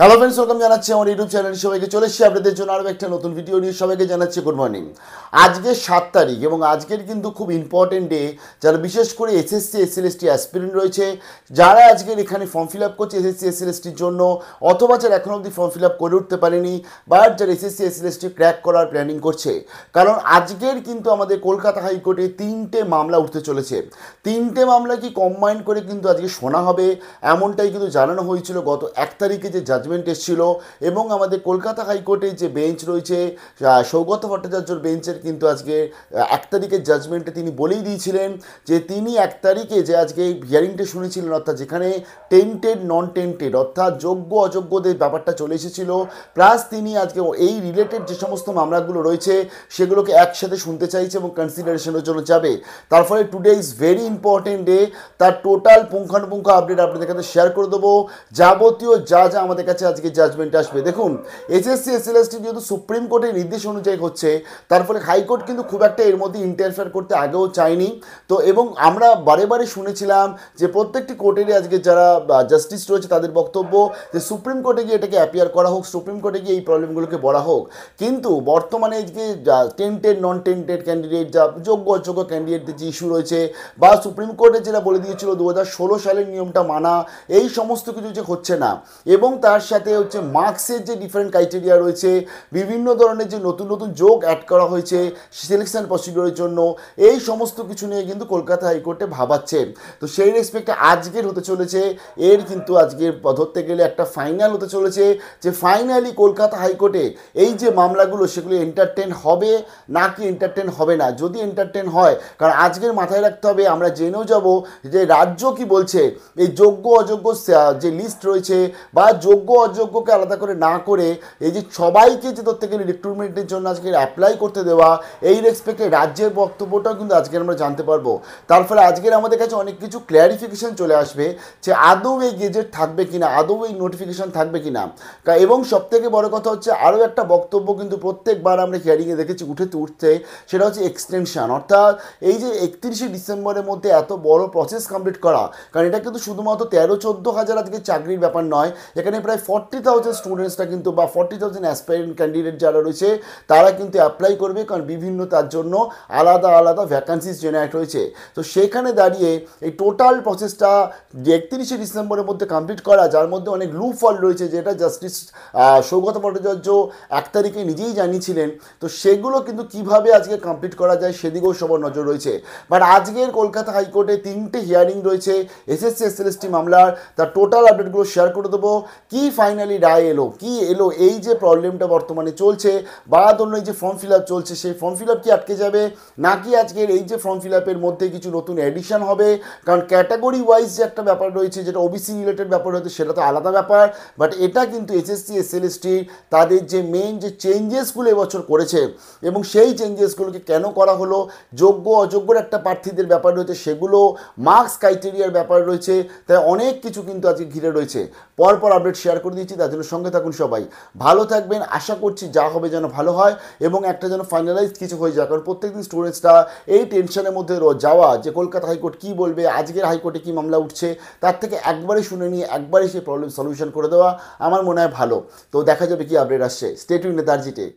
Hello friends, welcome জানাচ্ছি আমার YouTube channel. সবাইকে চলে এসেছি আপনাদের জন্য আরও একটা নতুন ভিডিও নিয়ে। সবাইকে জানাচ্ছি গুড মর্নিং। আজকে 7 তারিখ এবং আজকের কিন্তু খুব ইম্পর্টেন্ট ডে। যারা বিশেষ করে এসএসসি এসএলএসটি অ্যাসপিরেন্ট রয়েছে, যারা আজকের এখানে ফর্ম ফিল আপ করছে এসএসসি এসএলএসটির জন্য, অথবা যারা এখনও অবধি ফর্ম ফিল আপ করে উঠতে পারেনি, বাট যারা এসএসসি এসএলএসটি ক্র্যাক করার প্ল্যানিং করছে। কারণ আজকের কিন্তু আমাদের কলকাতা হাইকোর্টে 3টে মামলা উঠতে চলেছে। 3টে মামলা কি কম্বাইন করে কিন্তু আজকে শোনা হবে, এমনটাই কিন্তু জানানো হয়েছিল গত 1 তারিখে যে জাজমেন্ট এসেছিল। এবং আমাদের কলকাতা হাইকোর্টের যে বেঞ্চ রয়েছে, সৌগত ভট্টাচার্যর বেঞ্চের কিন্তু আজকে 1 তারিখের জাজমেন্টে তিনি বলেই দিয়েছিলেন যে তিনি 1 তারিখে যে আজকে হিয়ারিংটা শুনেছিলেন, অর্থাৎ যেখানে টেন্টেড নন টেন্টেড অর্থাৎ যোগ্য অযোগ্যদের ব্যাপারটা চলে এসেছিল, প্লাস তিনি আজকে এই রিলেটেড যে সমস্ত মামলাগুলো রয়েছে সেগুলোকে একসাথে শুনতে চাইছে এবং কনসিডারেশনের জন্য যাবে। তার ফলে today is very important day. তার টোটাল পুঙ্খানুপুঙ্খ আপডেট আপনাদের কাছে শেয়ার করে দেবো। যাবতীয় যা যা আমাদের কাছে আজকে জাজমেন্ট আসবে। দেখুন, এসএসসি এসএলএসটি যেহেতু সুপ্রিম কোর্টের নির্দেশ অনুযায়ী হচ্ছে, তার ফলে হাইকোর্ট কিন্তু খুব একটা এর মধ্যে ইন্টারফেয়ার করতে আগেও চায়নি। তো এবং আমরা বারে বারে শুনেছিলাম যে প্রত্যেকটি কোর্টেরই আজকে যারা জাস্টিস রয়েছে তাদের বক্তব্য যে সুপ্রিম কোর্টে গিয়ে এটাকে অ্যাপিয়ার করা হোক, সুপ্রিম কোর্টে গিয়ে এই প্রবলেমগুলোকে বলা হোক। কিন্তু বর্তমানে যে টেন্টেড নন টেন্টেড ক্যান্ডিডেট, যা যোগ্য অযোগ্য ক্যান্ডিডেটদের যে ইস্যু রয়েছে, বা সুপ্রিম কোর্টে যেটা বলে দিয়েছিল 2016 সালের নিয়মটা মানা, এই সমস্ত কিছু যে হচ্ছে না। এবং তার সাথে হচ্ছে মার্কসের যে ডিফারেন্ট ক্রাইটেরিয়া রয়েছে, বিভিন্ন ধরনের যে নতুন নতুন যোগ অ্যাড করা হয়েছে সিলেকশন প্রসিডিওরের জন্য, এই সমস্ত কিছু নিয়ে কিন্তু কলকাতা হাইকোর্টে ভাবাচ্ছে। তো সেই রেসপেক্টে আজকের হতে চলেছে, এর কিন্তু আজকে ধরতে গেলে একটা ফাইনাল হতে চলেছে যে ফাইনালি কলকাতা হাইকোর্টে এই যে মামলাগুলো সেগুলো এন্টারটেন হবে নাকি এন্টারটেন হবে না। যদি এন্টারটেন হয়, কারণ আজকের মাথায় রাখতে হবে, আমরা জেনেও যাব যে রাজ্য কি বলছে এই যোগ্য অযোগ্য যে লিস্ট রয়েছে বা যোগ্য অযোগ্যকে আলাদা করে না করে এই যে সবাইকে যে ধরতে গেলে রিক্রুটমেন্টের জন্য আজকে অ্যাপ্লাই করতে দেওয়া, এই রেসপেক্টে রাজ্যের বক্তব্যটাও কিন্তু আজকে আমরা জানতে পারবো। তার ফলে আজকের আমাদের কাছে অনেক কিছু ক্ল্যারিফিকেশন চলে আসবে যে আদৌ এই গেজেট থাকবে কিনা, আদৌ এই নোটিফিকেশন থাকবে কিনা। এবং সবথেকে বড় কথা হচ্ছে আরও একটা বক্তব্য কিন্তু প্রত্যেকবার আমরা হিয়ারিংয়ে দেখেছি উঠতে, সেটা হচ্ছে এক্সটেনশন। অর্থাৎ এই যে 31শে ডিসেম্বরের মধ্যে এত বড় প্রসেস কমপ্লিট করা, কারণ এটা কিন্তু শুধুমাত্র 13-14 হাজার আজকে চাকরির ব্যাপার নয়, এখানে প্রায় 40,000 স্টুডেন্টসরা কিন্তু বা 40,000 অ্যাসপায়ারিং ক্যান্ডিডেট যারা রয়েছে তারা কিন্তু অ্যাপ্লাই করবে, কারণ বিভিন্ন তার জন্য আলাদা আলাদা ভ্যাকান্সিস জেনারেট হয়েছে। তো সেখানে দাঁড়িয়ে এই টোটাল প্রসেসটা 31শে ডিসেম্বরের মধ্যে কমপ্লিট করা, যার মধ্যে অনেক লুপ ফল রয়েছে, যেটা জাস্টিস সৌগত ভট্টাচার্য 1 তারিখে নিজেই জানিয়েছিলেন। তো সেগুলো কিন্তু কিভাবে আজকে কমপ্লিট করা যায় সেদিকেও সবার নজর রয়েছে। বাট আজকের কলকাতা হাইকোর্টে 3টে হিয়ারিং রয়েছে এসএসসি এসএলএসটি মামলার, তার টোটাল আপডেটগুলো শেয়ার করে দেবো। কি ফাইনালি রায় এলো, কি এলো এই যে প্রবলেমটা বর্তমানে চলছে, বা ধরুন এই যে ফর্ম ফিল আপ চলছে, সেই ফর্ম ফিল আপ কি আটকে যাবে, নাকি আজকের এই যে ফর্ম ফিল আপের মধ্যে কিছু নতুন এডিশন হবে। কারণ ক্যাটাগরি ওয়াইজ যে একটা ব্যাপার রয়েছে, যেটা ওবিসি রিলেটেড ব্যাপার হয়তো সেটা তো আলাদা ব্যাপার, বাট এটা কিন্তু এসএসসি এসএলএসটি তাদের যে মেইন যে চেঞ্জেসগুলো এবছর করেছে এবং সেই চেঞ্জেসগুলোকে কেন করা হলো, যোগ্য অযোগ্যর একটা প্রার্থীদের ব্যাপার রয়েছে, সেগুলো মার্কস ক্রাইটেরিয়ার ব্যাপার রয়েছে, তাই অনেক কিছু কিন্তু আজকে ঘিরে রয়েছে। পরপর আপডেট শেয়ার করে দিচ্ছি, তার জন্য সঙ্গে থাকুন। সবাই ভালো থাকবেন, আশা করছি যা হবে যেন ভালো হয় এবং একটা যেন ফাইনালাইজ কিছু হয়ে যায়। কারণ প্রত্যেকদিন স্টুডেন্টসরা এই টেনশনের মধ্যে যাওয়া যে কলকাতা হাইকোর্ট কী বলবে, আজকের হাইকোর্টে কী মামলা উঠছে, তার থেকে একবারে শুনে নিয়ে একবারে সেই প্রবলেম সলিউশন করে দেওয়া আমার মনে হয় ভালো। তো দেখা যাবে কি আপডেট আসছে। Stay tuned with RGTech।